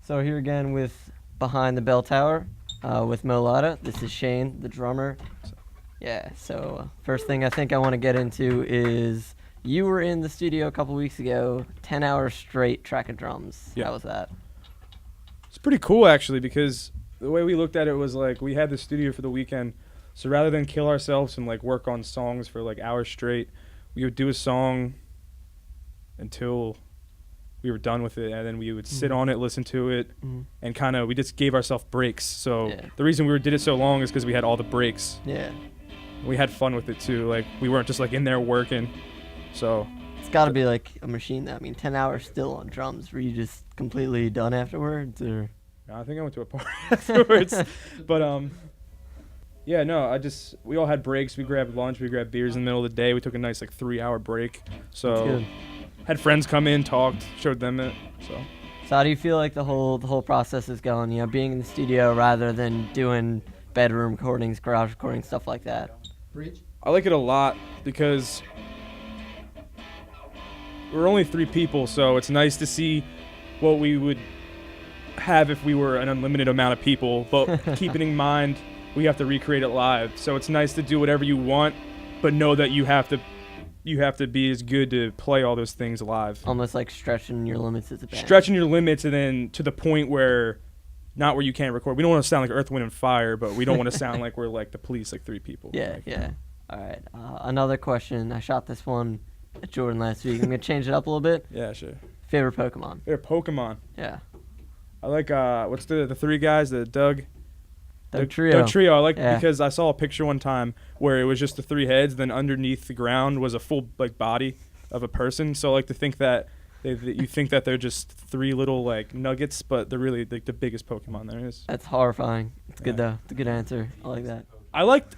So here again with Behind the Bell Tower with Mo Lowda. This is Shane, the drummer. Yeah, so first thing I think I want to get into is you were in the studio a couple weeks ago, 10 hours straight tracking drums. Yeah. How was that? It's pretty cool, actually, because the way we looked at it was like we had the studio for the weekend. So rather than kill ourselves and like work on songs for like hours straight, we would do a song until we were done with it, and then we would sit on it, listen to it, and kind of we just gave ourselves breaks. So the reason we did it so long is because we had all the breaks. Yeah. We had fun with it too. Like we weren't just like in there working. So it's got to be like a machine. I mean, 10 hours still on drums. Were you just completely done afterwards, or? No, I think I went to a party afterwards. But yeah, no, we all had breaks. We grabbed lunch, we grabbed beers in the middle of the day. We took a nice like 3-hour break. So had friends come in, talked, showed them it. So how do you feel like the whole process is going? You know, being in the studio rather than doing bedroom recordings, garage recordings, stuff like that. I like it a lot because we're only 3 people, so it's nice to see what we would have if we were an unlimited amount of people, but keeping in mind we have to recreate it live. So it's nice to do whatever you want, but know that you have to be as good to play all those things live. Almost like stretching your limits as a band. Stretching your limits, and then to the point where not where you can't record. We don't want to sound like Earth, Wind, and Fire, but we don't want to sound like we're like the Police, like 3 people. Yeah, yeah. All right. Another question. I shot this one at Jordan last week. I'm going to change it up a little bit. Yeah, sure. Favorite Pokemon? Favorite Pokemon? Yeah. I like, what's the 3 guys, the Doug Trio. Doug Trio. I like because I saw a picture one time where it was just the 3 heads, then underneath the ground was a full like body of a person. So I like to think that you think that they're just 3 little like nuggets, but they're really like the biggest Pokemon there is. That's horrifying. It's good though. It's a good answer. I like that. I liked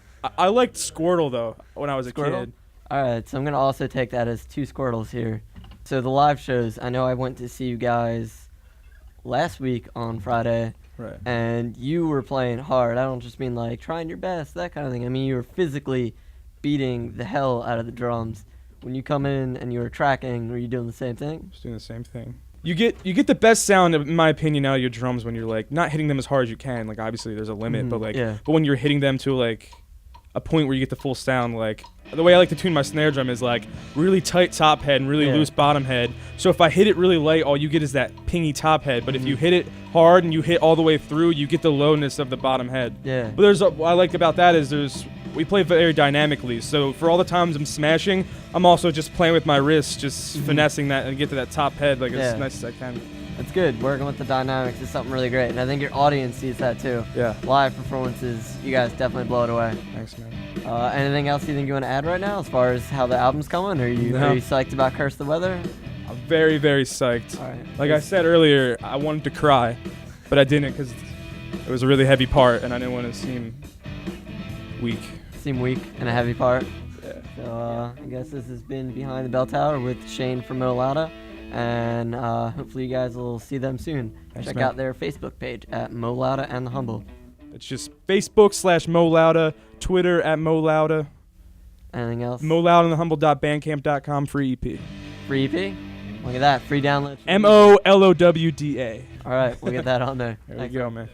Squirtle though when I was a kid. All right, so I'm gonna also take that as 2 Squirtles here. So the live shows. I know I went to see you guys last week on Friday. Right. And you were playing hard. I don't just mean like trying your best, that kind of thing. I mean, you were physically beating the hell out of the drums. When you come in and you were tracking, were you doing the same thing? Just doing the same thing. You get the best sound, in my opinion, out of your drums when you're like not hitting them as hard as you can. Like obviously there's a limit, but when you're hitting them to like a point where you get the full sound. Like the way I like to tune my snare drum is like really tight top head and really loose bottom head. So if I hit it really light, all you get is that pingy top head. But if you hit it hard and you hit all the way through, you get the lowness of the bottom head. Yeah. But what I like about that is we play very dynamically. So for all the times I'm smashing, I'm also just playing with my wrists, just finessing that and get to that top head like as nice as I can. That's good. Working with the dynamics is something really great. And I think your audience sees that too. Yeah. Live performances, you guys definitely blow it away. Thanks, man. Anything else you think you want to add right now as far as how the album's coming? Are you psyched about Curse the Weather? I'm very, very psyched. All right. Like I said earlier, I wanted to cry, but I didn't because it was a really heavy part and I didn't want to seem weak. Seem weak and a heavy part. Yeah. So I guess this has been Behind the Bell Tower with Shane from Mo Lowda, and hopefully you guys will see them soon. Thanks, Check out their Facebook page at Mo Lowda and The Humble. It's just Facebook/Mo Lowda, Twitter @Mo Lowda. Anything else? Mo Lowda and thehumble.bandcamp.com, free EP. Free EP? Look at that, free download. MOLOWDA. All right, we'll get that on there. There we go, man.